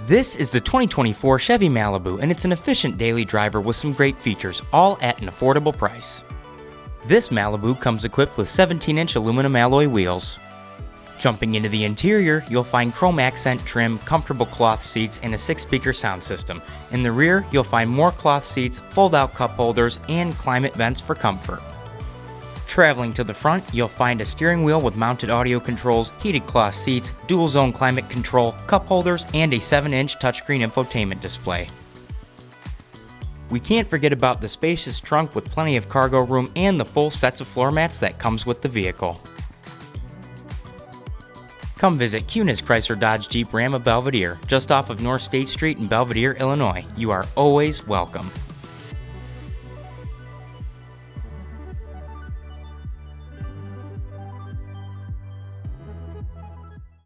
This is the 2024 Chevy Malibu, and it's an efficient daily driver with some great features, all at an affordable price. This Malibu comes equipped with 17-inch aluminum alloy wheels. Jumping into the interior, you'll find chrome accent trim, comfortable cloth seats, and a 6-speaker sound system. In the rear, you'll find more cloth seats, fold-out cup holders, and climate vents for comfort. Traveling to the front, you'll find a steering wheel with mounted audio controls, heated cloth seats, dual-zone climate control, cup holders, and a 7-inch touchscreen infotainment display. We can't forget about the spacious trunk with plenty of cargo room and the full sets of floor mats that comes with the vehicle. Come visit Kunes Chrysler Dodge Jeep Ram of Belvidere, just off of North State Street in Belvidere, Illinois. You are always welcome.